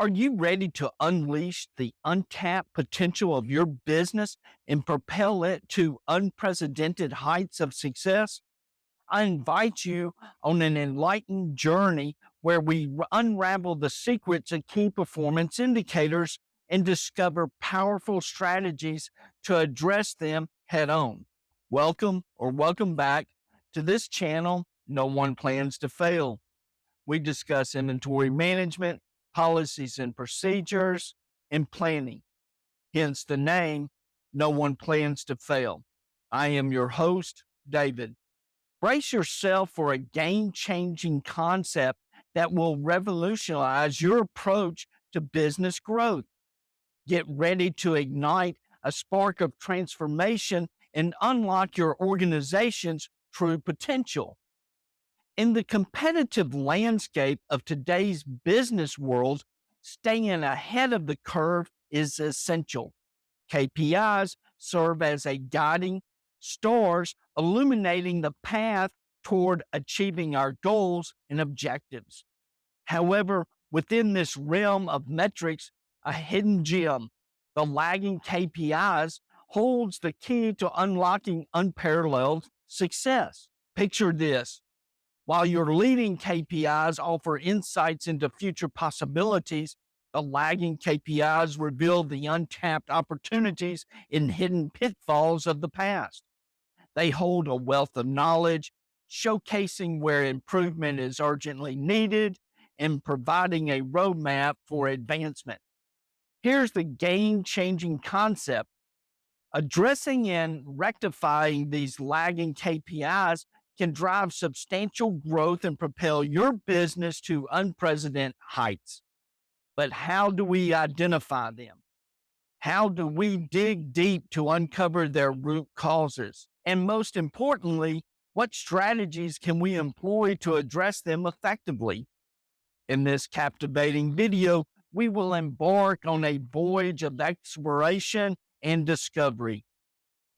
Are you ready to unleash the untapped potential of your business and propel it to unprecedented heights of success? I invite you on an enlightened journey where we unravel the secrets of key performance indicators and discover powerful strategies to address them head on. Welcome back to this channel. No one plans to fail. We discuss inventory management, policies and procedures, and planning. Hence the name, No One Plans to Fail. I am your host, David. Brace yourself for a game-changing concept that will revolutionize your approach to business growth. Get ready to ignite a spark of transformation and unlock your organization's true potential. In the competitive landscape of today's business world, staying ahead of the curve is essential. KPIs serve as a guiding stars, illuminating the path toward achieving our goals and objectives. However, within this realm of metrics, a hidden gem, the lagging KPIs, holds the key to unlocking unparalleled success. Picture this. While your leading KPIs offer insights into future possibilities, the lagging KPIs reveal the untapped opportunities and hidden pitfalls of the past. They hold a wealth of knowledge, showcasing where improvement is urgently needed and providing a roadmap for advancement. Here's the game-changing concept. Addressing and rectifying these lagging KPIs can drive substantial growth and propel your business to unprecedented heights. But how do we identify them? How do we dig deep to uncover their root causes? And most importantly, what strategies can we employ to address them effectively? In this captivating video, we will embark on a voyage of exploration and discovery.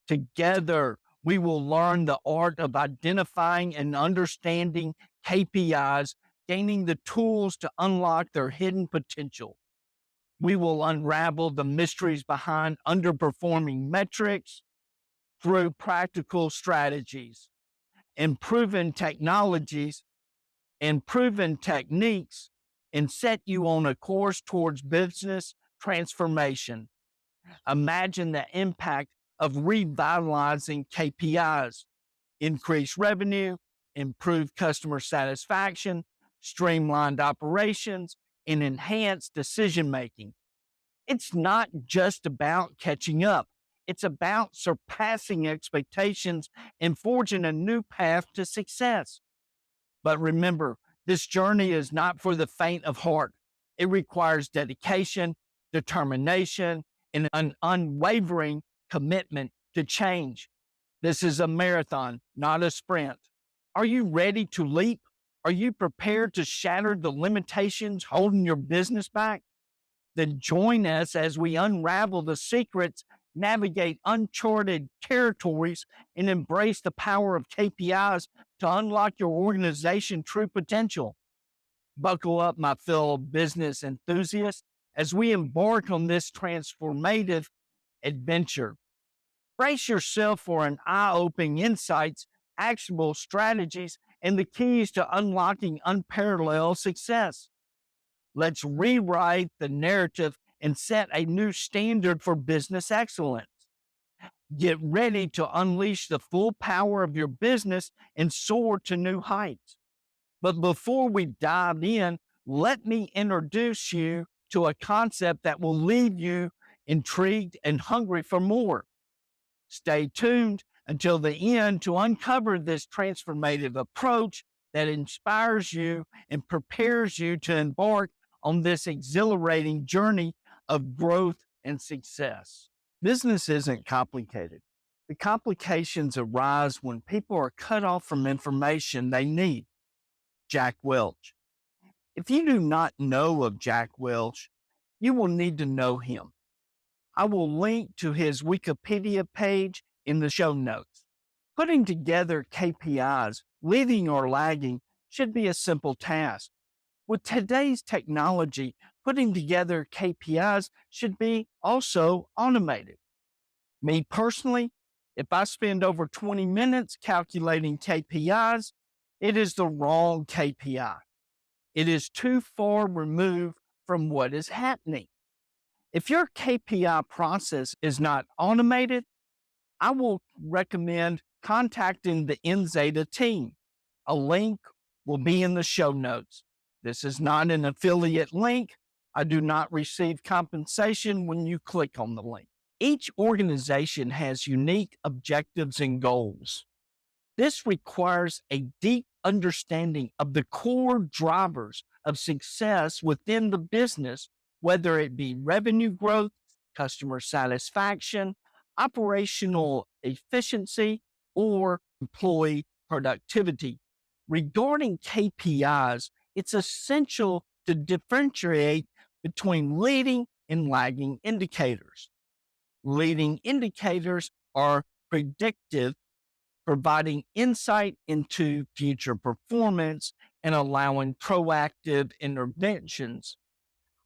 Together, we will learn the art of identifying and understanding KPIs, gaining the tools to unlock their hidden potential. We will unravel the mysteries behind underperforming metrics through practical strategies and proven technologies and proven techniques, and set you on a course towards business transformation. Imagine the impact of revitalizing KPIs, increase revenue, improve customer satisfaction, streamlined operations, and enhance decision-making. It's not just about catching up. It's about surpassing expectations and forging a new path to success. But remember, this journey is not for the faint of heart. It requires dedication, determination, and an unwavering commitment to change. This is a marathon, not a sprint. Are you ready to leap? Are you prepared to shatter the limitations holding your business back? Then join us as we unravel the secrets, navigate uncharted territories, and embrace the power of KPIs to unlock your organization's true potential. Buckle up, my fellow business enthusiasts, as we embark on this transformative adventure. Brace yourself for an eye-opening insights, actionable strategies, and the keys to unlocking unparalleled success. Let's rewrite the narrative and set a new standard for business excellence. Get ready to unleash the full power of your business and soar to new heights. But before we dive in, let me introduce you to a concept that will leave you intrigued and hungry for more. Stay tuned until the end to uncover this transformative approach that inspires you and prepares you to embark on this exhilarating journey of growth and success. Business isn't complicated. The complications arise when people are cut off from information they need. Jack Welch. If you do not know of Jack Welch, you will need to know him. I will link to his Wikipedia page in the show notes. Putting together KPIs, leading or lagging, should be a simple task. With today's technology, Putting together KPIs should be also automated. Me personally, if I spend over 20 minutes calculating KPIs, it is the wrong KPI. It is too far removed from what is happening. If your KPI process is not automated, I will recommend contacting the NZeta team. A link will be in the show notes. This is not an affiliate link. I do not receive compensation when you click on the link. Each organization has unique objectives and goals. This requires a deep understanding of the core drivers of success within the business, whether it be revenue growth, customer satisfaction, operational efficiency, or employee productivity. Regarding KPIs, it's essential to differentiate between leading and lagging indicators. Leading indicators are predictive, providing insight into future performance and allowing proactive interventions.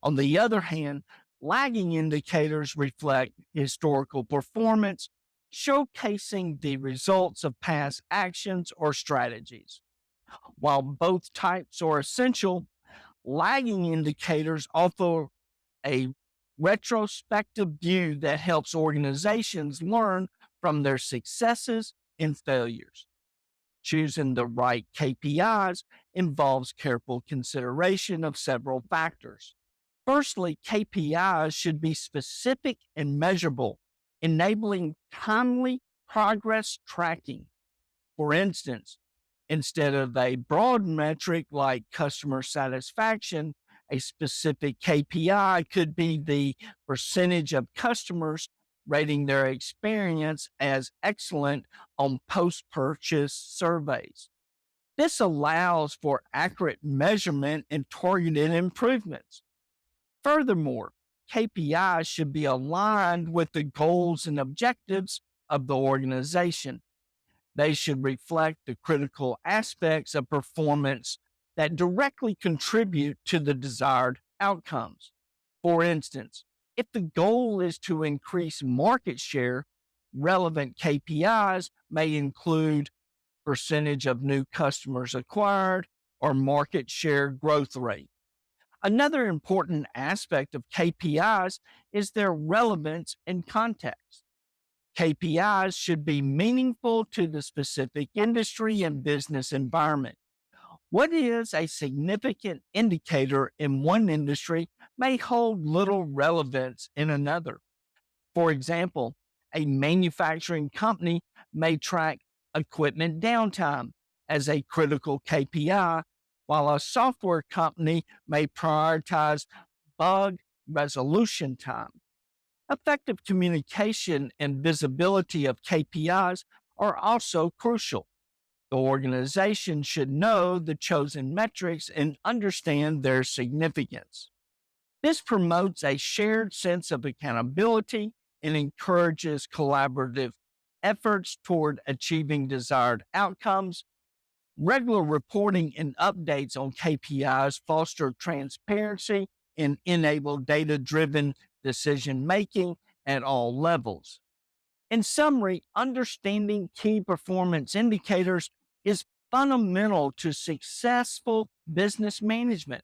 On the other hand, lagging indicators reflect historical performance, showcasing the results of past actions or strategies. While both types are essential, lagging indicators offer a retrospective view that helps organizations learn from their successes and failures. Choosing the right KPIs involves careful consideration of several factors. Firstly, KPIs should be specific and measurable, enabling timely progress tracking. For instance, instead of a broad metric like customer satisfaction, a specific KPI could be the percentage of customers rating their experience as excellent on post-purchase surveys. This allows for accurate measurement and targeted improvements. Furthermore, KPIs should be aligned with the goals and objectives of the organization. They should reflect the critical aspects of performance that directly contribute to the desired outcomes. For instance, if the goal is to increase market share, relevant KPIs may include percentage of new customers acquired or market share growth rate. Another important aspect of KPIs is their relevance and context. KPIs should be meaningful to the specific industry and business environment. What is a significant indicator in one industry may hold little relevance in another. For example, a manufacturing company may track equipment downtime as a critical KPI, while a software company may prioritize bug resolution time. Effective communication and visibility of KPIs are also crucial. The organization should know the chosen metrics and understand their significance. This promotes a shared sense of accountability and encourages collaborative efforts toward achieving desired outcomes. Regular reporting and updates on KPIs foster transparency and enable data-driven decision making at all levels. In summary, understanding key performance indicators is fundamental to successful business management.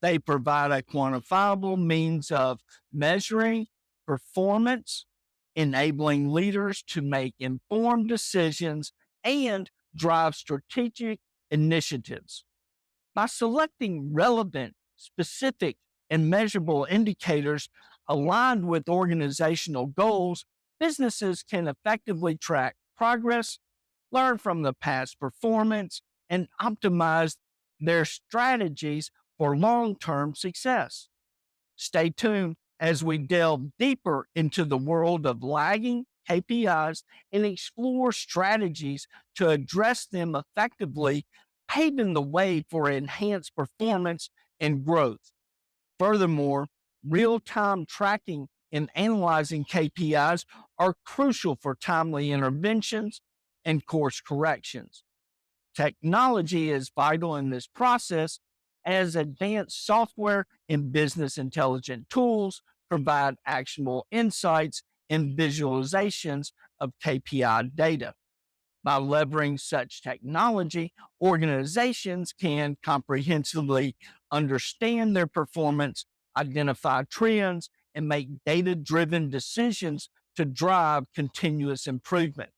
They provide a quantifiable means of measuring performance, enabling leaders to make informed decisions and drive strategic initiatives. By selecting relevant, specific, and measurable indicators aligned with organizational goals, businesses can effectively track progress, learn from the past performance, and optimize their strategies for long-term success. Stay tuned as we delve deeper into the world of lagging KPIs and explore strategies to address them effectively, paving the way for enhanced performance and growth. Furthermore, real-time tracking and analyzing KPIs are crucial for timely interventions and course corrections. Technology is vital in this process as advanced software and business intelligence tools provide actionable insights and visualizations of KPI data. By leveraging such technology, organizations can comprehensively understand their performance, identify trends, and make data driven decisions to drive continuous improvement.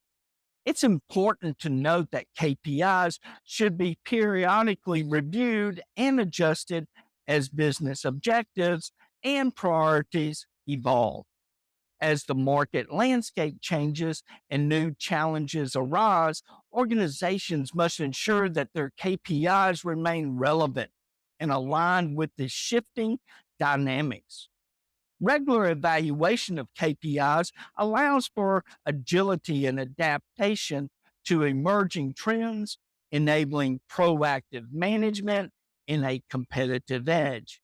It's important to note that KPIs should be periodically reviewed and adjusted as business objectives and priorities evolve. As the market landscape changes and new challenges arise, organizations must ensure that their KPIs remain relevant and aligned with the shifting dynamics. Regular evaluation of KPIs allows for agility and adaptation to emerging trends, enabling proactive management and a competitive edge.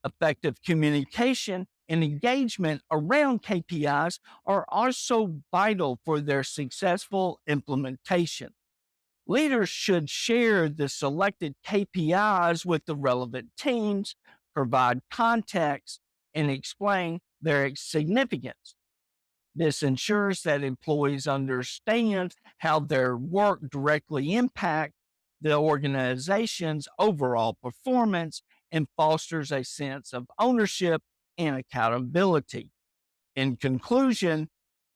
Effective communication and engagement around KPIs are also vital for their successful implementation. Leaders should share the selected KPIs with the relevant teams, provide context, and explain their significance. This ensures that employees understand how their work directly impacts the organization's overall performance and fosters a sense of ownership and accountability. In conclusion,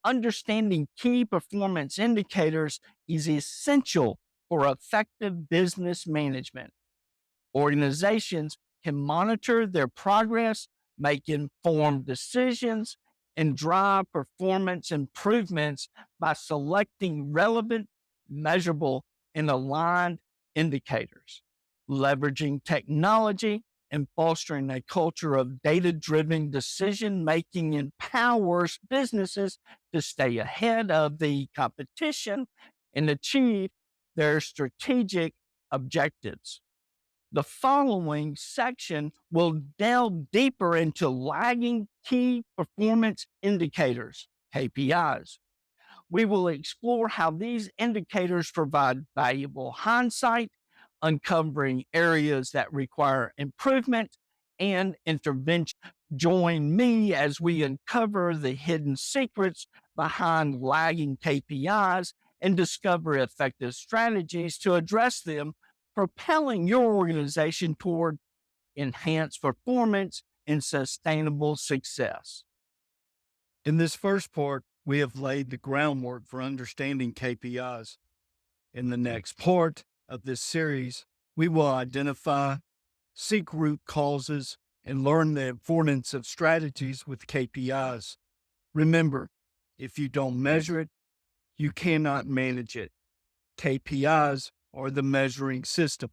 understanding key performance indicators is essential for effective business management. Organizations can monitor their progress, make informed decisions, and drive performance improvements by selecting relevant, measurable, and aligned indicators. Leveraging technology and fostering a culture of data driven decision making empowers businesses to stay ahead of the competition and achieve their strategic objectives. The following section will delve deeper into lagging key performance indicators, KPIs. We will explore how these indicators provide valuable hindsight, uncovering areas that require improvement and intervention. Join me as we uncover the hidden secrets behind lagging KPIs and discover effective strategies to address them, propelling your organization toward enhanced performance and sustainable success. In this first part, we have laid the groundwork for understanding KPIs. In the next part of this series, we will identify, seek root causes, and learn the importance of strategies with KPIs. Remember, if you don't measure it, you cannot manage it. KPIs are the measuring system.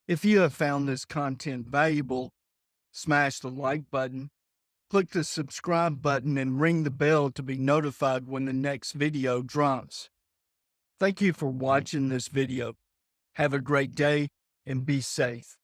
If you have found this content valuable, smash the like button, click the subscribe button, and ring the bell to be notified when the next video drops. Thank you for watching this video. Have a great day and be safe.